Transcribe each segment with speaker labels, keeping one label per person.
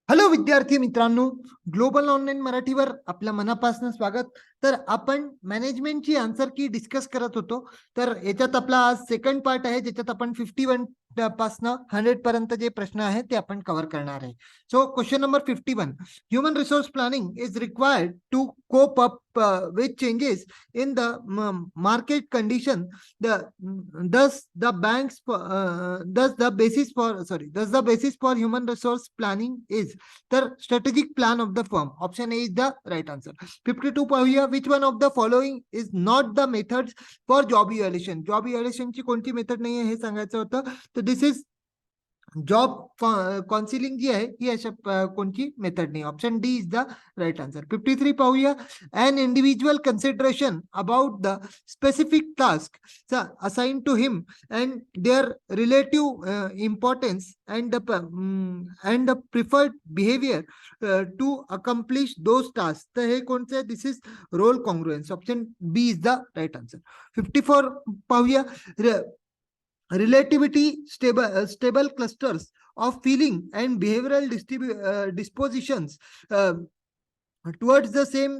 Speaker 1: Hello विद्यार्थी मित्रांनो, global online मराठीवर आपल्या मनापासून स्वागत. तर आपण मॅनेजमेंटची आन्सर की डिस्कस करत होतो. तर याच्यात आपला आज सेकंड पार्ट आहे, ज्याच्यात आपण 51 पासनं 100 पर्यंत जे प्रश्न आहेत ते आपण कव्हर करणार आहे. So question number 51, human resource planning is required to cope up with changes in the market condition. Thus the basis for human resource planning is the strategic plan of the firm. Option A is the right answer. 52 पाहूया, which one of the following is not the methods for job evaluation. Job evaluation ची कोणती method नाही आहे हे सांगायचं होतं. तर this is job counselling जी आहे ही अशा कोणती मेथड नाही. Option D is the right answer. 53 पाहूया, an individual consideration about the specific task assigned to him and their relative importance and the preferred behavior to accomplish those tasks. तर हे कोणते? This is role congruence. Option B is the right answer. 54 पाहूया, relativity stable clusters of feeling and behavioral dispositions towards the same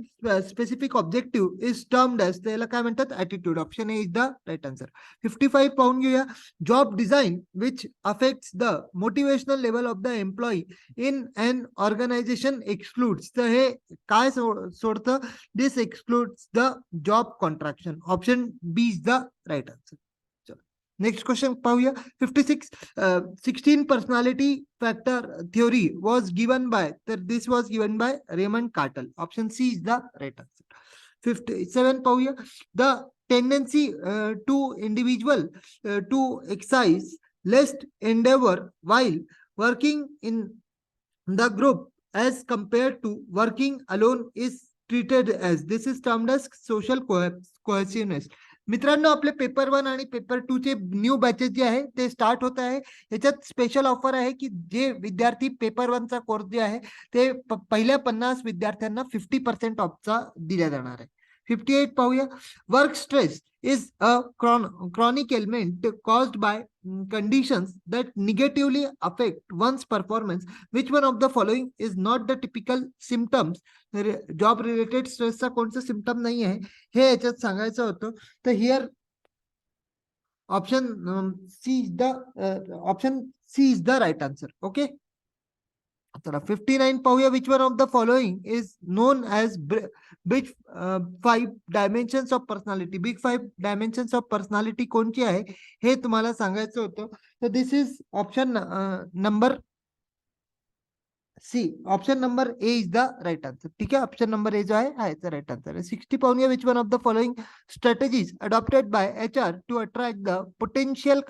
Speaker 1: specific objective is termed as, त्याला काय म्हणतात? attitude. Option A is the right answer. 55 पाहून घेऊया, job design which affects the motivational level of the employee in an organization excludes. तर हे काय सोडतं? This excludes the job contraction. Option B is the right answer. Next question पाहूया, 56, 16 personality factor theory was given by. तर this was given by Raymond Cattell. Option C is the right answer. 57 पाहूया, the tendency to individual to excise least endeavour while working in the group as compared to working alone is treated as. This is termed as social cohesiveness. मित्रांनो, आपले paper 1 आणि paper 2 चे new batches जे आहे ते start होत आहे. याच्यात special offer आहे की जे विद्यार्थी पेपर 1 चा कोर्स जे आहे ते पहिल्या 50 विद्यार्थ्यांना 50% ऑफचा दिला जाणार आहे. 58 पाहूया, work stress is a chronic element caused by conditions that negatively affect one's performance. Which one of the following is not the typical symptoms? Job related स्ट्रेसचा कोणता सिम्पटम नाही आहे हे याच्यात सांगायचं होतं. तर here option C is the right answer. Okay, चला 59 पाहूया, which one of the following is known as big 5 dimensions of personality. Big 5 dimensions of personality कोणती आहे हे तुम्हाला सांगायचं होतं. तर this is option number C. Option number A is the right answer. ठीक आहे, ऑप्शन नंबर ए जो आहे हा याचा राईट आन्सर आहे. 60 पाहूया, which one of the following strategies adopted by HR to attract the potential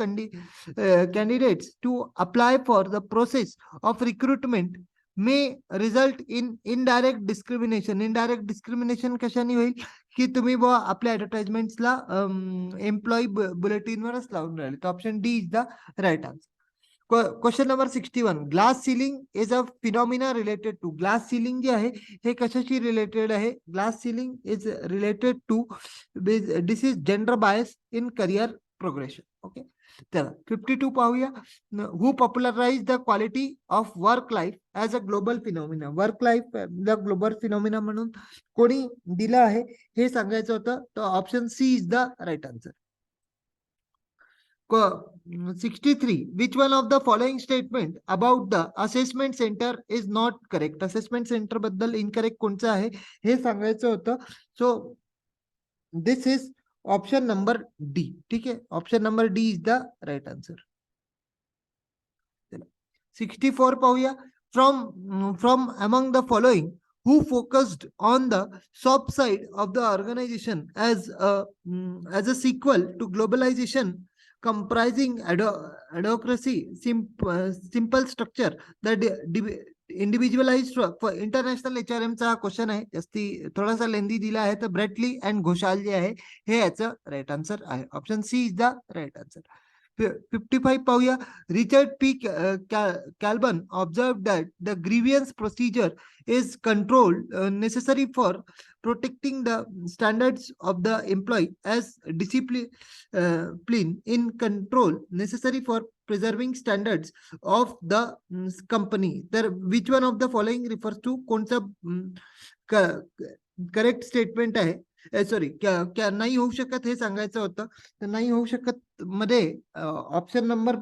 Speaker 1: candidates to apply for the process of recruitment may result in indirect discrimination. Indirect discrimination कशाने होईल की तुम्ही आपल्या ऍडव्हर्टाइजमेंटला एम्प्लॉई बुलेटिनवरच लावून राहिले. तर option D is the right answer. Question number 61, glass ceiling is a phenomena related to. Glass ceiling जे आहे हे कशाशी रिलेटेड आहे? Glass ceiling is related to this is gender bias in career progression. Okay, चला 52 पाहूया, who popularise the quality of work life as a global phenomena. Work life the global phenomena म्हणून कोणी दिलं आहे हे सांगायचं होतं. तर option C is the right answer. 63, which one of the following statement about the assessment center is not correct? Assessment centre बद्दल incorrect कोणतं आहे हे सांगायचं होतं. So this is option number D. ठीक आहे, option number D is the right answer. 64 पाहूया, from among the following who focused on the soft side of the organization as a sequel to globalization comprising adhocracy, simple structure, the individualized international HRM चा question आहे, जास्ती थोडासा लेंदी दिला आहे. तर Brett Lee and Ghoshal जे आहे हे याचं राईट आन्सर आहे. Option C is the right answer. 55 पाहूया, Richard P Calhoon observe that the grievance procedure is control necessary for protecting the standards of the employee as discipline in control necessary for preserving standards of the company. तर which one of the following refers to, कोणचं correct statement आहे? Sorry, क्या नाही होऊ शकत हे सांगायचं होतं. तर नाही होऊ शकत मध्ये ऑप्शन नंबर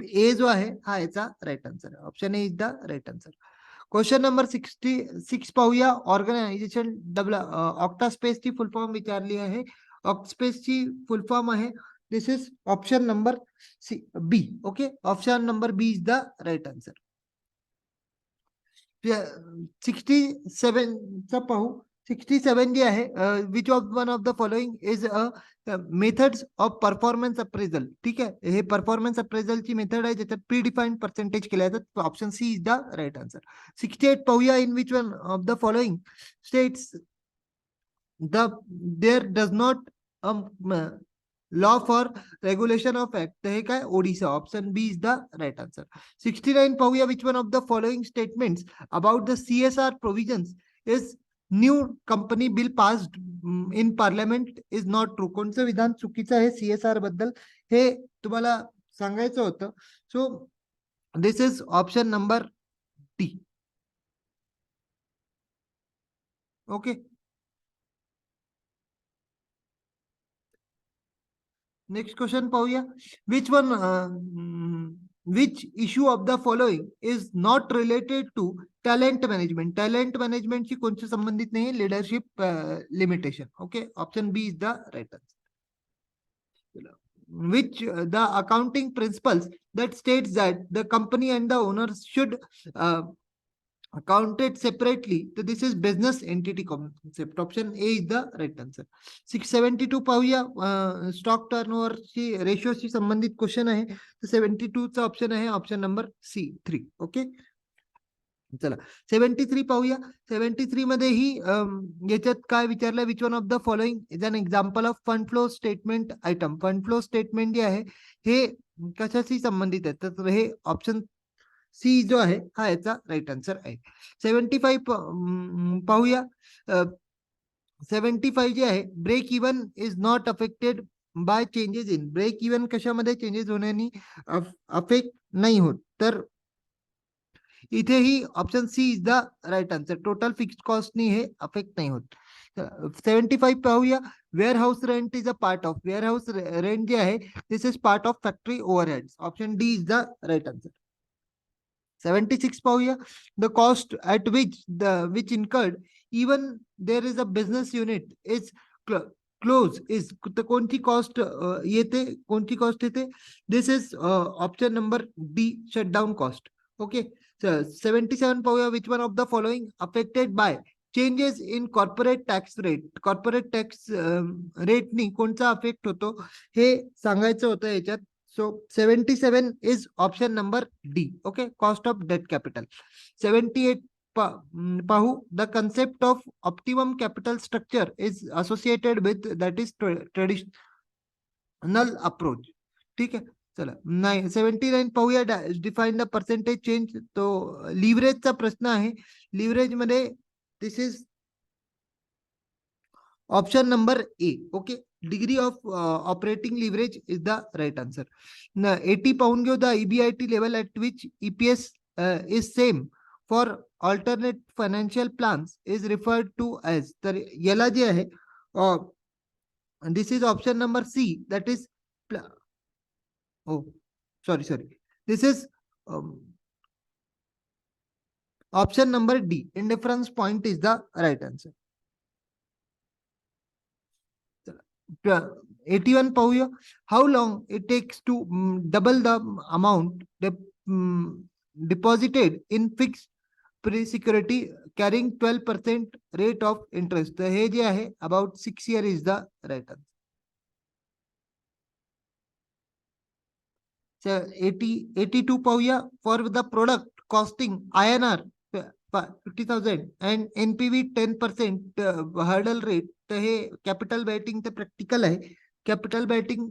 Speaker 1: ए जो आहे हा याचा राईट आन्सर आहे. Option A is the right answer. Question number 66 पाहूया. ऑर्गनायझेशन ऑक्टास्पेस ची फुल फॉर्म विचारली आहे. ऑक्टास्पेस ची फुल फॉर्म आहे, this is option number B. Okay, option number B is the right answer. 67 चा पाहू. 67 जे आहे, which of one of the following is a methods of performance appraisal. ठीक आहे, हे परफॉर्मन्स अप्रेझल ची मेथड आहे ज्याच्यात प्री डिफाईन्ड पर्सेंटेज केल्या जातात. Option C is the right answer. 68 पाहूया. In which one of the following states there does not law for regulation of act. तर हे काय? Odisha. Option B is the right answer. 69 पाहूया. Which one of the following statements about the CSR provisions is new company bill passed in parliament is not true. कोणतं विधान चुकीचं आहे CSR बद्दल हे तुम्हाला सांगायचं होतं. So this is option number D. Okay, next question पाहूया. Which one which issue of the following is not related to talent management. Talent मॅनेजमेंटची कोणती संबंधित नाही, leadership limitation. Okay, option B is the right answer. Which the accounting principles that states that the company and the owners should accounted separately. So this is business entity concept. Option A is the right answer. 672 पाहूया. Stock turnover ची ratio she संबंधित question आहे. तर 72 चा option आहे option number सी 3. Okay, चला 73 पाहूया. 73 मध्ये ही याच्यात काय विचारलंय? Which one of the following is an example of fund flow statement item. Fund flow statement जे आहे हे कशाशी संबंधित आहे? तर हे ऑप्शन सी जो आहे हा याचा राईट आन्सर आहे. 75 पाहूया. 75 जे आहे, break even is not affected by changes in. Break even कशामध्ये चेंजेस होण्यानी अफेक्ट नाही होत. तर इथेही option C is the right answer. Total fixed कॉस्टनी हे अफेक्ट नाही होत. 75 पाहूया. Warehouse rent is a part of. Warehouse rent जे आहे this is part of factory overheads. Option D is the right answer. 76 पाहूया. The cost at which incurred even there is a business unit is close is. तर कोणती cost येते? कोणती cost येते? This is option number D, shutdown cost. Okay, 77 पाहूया. Which one of the following affected by changes in corporate tax rate. Corporate tax रेटनी कोणता affect होतो हे सांगायचं होतं याच्यात. So 77 is option number D. Okay, cost of debt capital. 78 pahu. The concept of optimum capital structure is associated with that is traditional approach. ठीक है, चला 79 पाहूया. Define the percentage change. तो लिव्हरेजचा प्रश्न आहे. लिव्हरेज मध्ये this is option number A. Okay, degree of operating leverage is the right answer. 80 पाहून घेऊ. The EBIT level at which EPS is same for alternate financial plans is referred to as. तर याला जे आहे this is option number C, that is oh sorry this is option number D, indifference point is the right answer. 81 पाहूया. How long it takes to double the amount deposited in fix pre security carrying 12% rate of interest. तर हे जे आहे about 6 years is the right answer. 82 पाहूया. For the product costing INR 50,000 and NPV 10% hurdle rate. तर हे capital budgeting तर practical आहे. Capital budgeting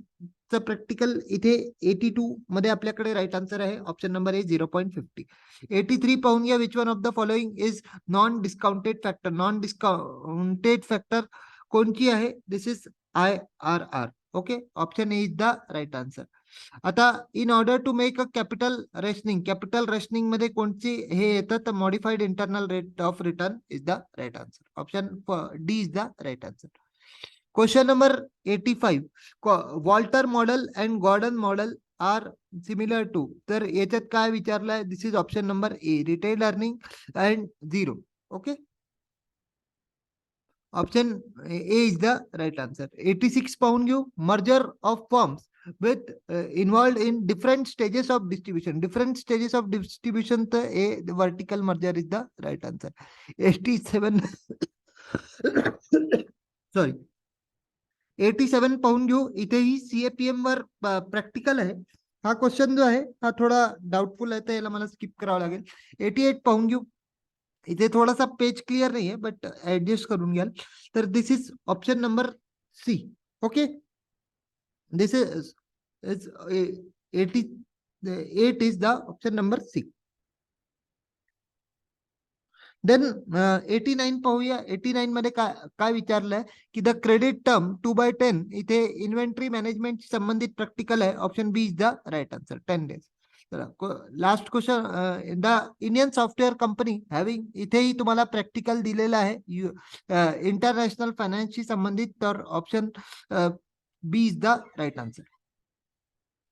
Speaker 1: च प्रॅक्टिकल इथे 82 मध्ये आपल्याकडे राईट आन्सर आहे. Option number A 0.50. 83 पाहून घ्या. Which one of the following is non discounted factor. Non discounted factor कोणती आहे? This is IRR. Okay, option A is the right answer. आता in order to make a capital rationing मध्ये कोणती हे येतं तर modified internal rate of return is the right answer. Option D is the right answer. Question number 85. Walter model and Gordon model are similar to. तर याच्यात काय विचारलंय? This is option number A, retail earning and zero. Okay, option A is the right answer. 86 पाहून घेऊ. Merger of firms with involved in different stages of distribution. Different stages of distribution, the vertical merger is the right answer. 87 sorry, 87 पाहून घेऊ. इथेही CAPM वर practical आहे. हा question जो आहे हा थोडा डाउटफुल आहे, तर याला मला स्किप करावं लागेल. 88 पाहून घेऊ. इथे थोडासा पेज क्लिअर नाहीये, बट ऍडजस्ट करून घ्याल. तर this is option number C. Okay, this is 88 is the option number C. Then 89 पाहूया. 89 मध्ये काय विचारलंय की द क्रेडिट टर्म 2/10 इथे इन्व्हेंटरी मॅनेजमेंट संबंधित प्रॅक्टिकल आहे. Option B is the right answer. 10 days. Last question, the Indian software company having, इथेही तुम्हाला practical दिलेलं आहे इंटरनॅशनल फायनान्सशी संबंधित. तर option B is the right answer.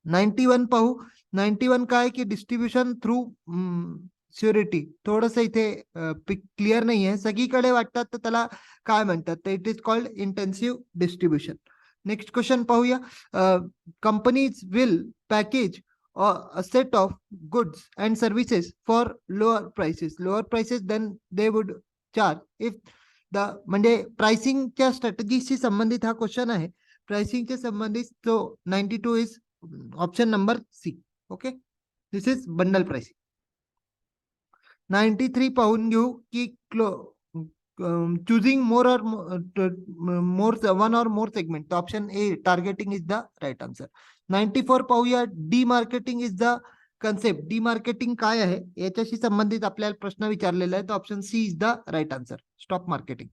Speaker 1: 91 पाहू. 91 काय की डिस्ट्रीब्युशन थ्रू सिक्युरिटी. थोडस इथे क्लिअर नाही आहे, सगळीकडे वाटतात तर त्याला काय म्हणतात, तर it is called intensive distribution. Next question पाहूया. Companies will package a set of goods and services for lower prices than they would charge if the, म्हणजे प्राइसिंगच्या स्ट्रॅटेजीशी संबंधित हा क्वेश्चन आहे. प्राइसिंगच्या संबंधित तो 92 is option number C. Okay, this is bundle pricing. 93 पाहून घेऊ की choosing more or one or more segment. Option A targeting is the right answer. 94 पाहूया. Demarketing is the concept. Demarketing काय आहे याच्याशी संबंधित आपल्याला प्रश्न विचारलेला आहे, तर option C is the right answer. Stock marketing.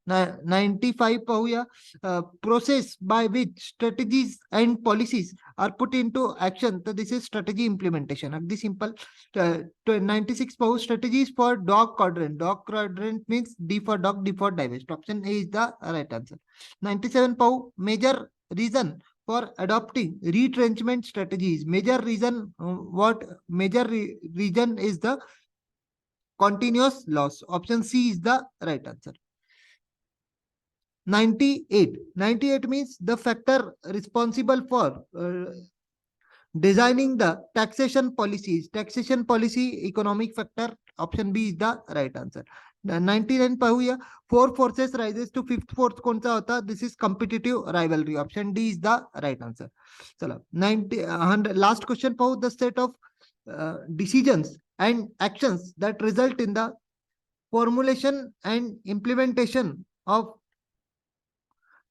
Speaker 1: 95 पाहूया. Process by which strategies and policies are put into action. तर दिस इज स्ट्रॅटेजी इम्प्लिमेंटेशन. अगदी सिंपल. 96 पाहू. Strategies for dog quadrant. Dog quadrant means D for dog, D for डायवेस्ट. Option A is the right answer. 97 पाहू. Major reason for adopting retrenchment strategies. Major reason reason is the continuous loss. Option C is the right answer. 98 means the factor responsible for designing the taxation policies. Taxation policy economic factor. Option B is the right answer. 99 पाहूया. 4 forces rises to 5th force कोणता होता? This is competitive rivalry. Option D is the right answer. चला 100 last question पाहू. The set of decisions and actions that result in the formulation and implementation of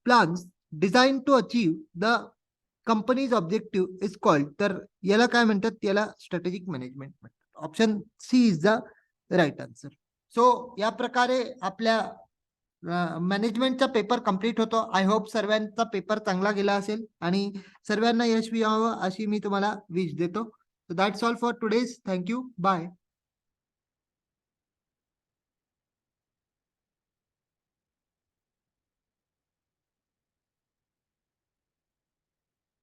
Speaker 1: plans design to achieve the company's objective is called. तर याला काय म्हणतात? याला strategic management म्हणतात. Option C is the right answer. So या प्रकारे आपल्या मॅनेजमेंटचा paper complete होतो. आय होप सर्वांचा पेपर चांगला गेला असेल आणि सर्वांना यश यावं अशी मी तुम्हाला विश देतो. So that's all for today's. Thank you. Bye.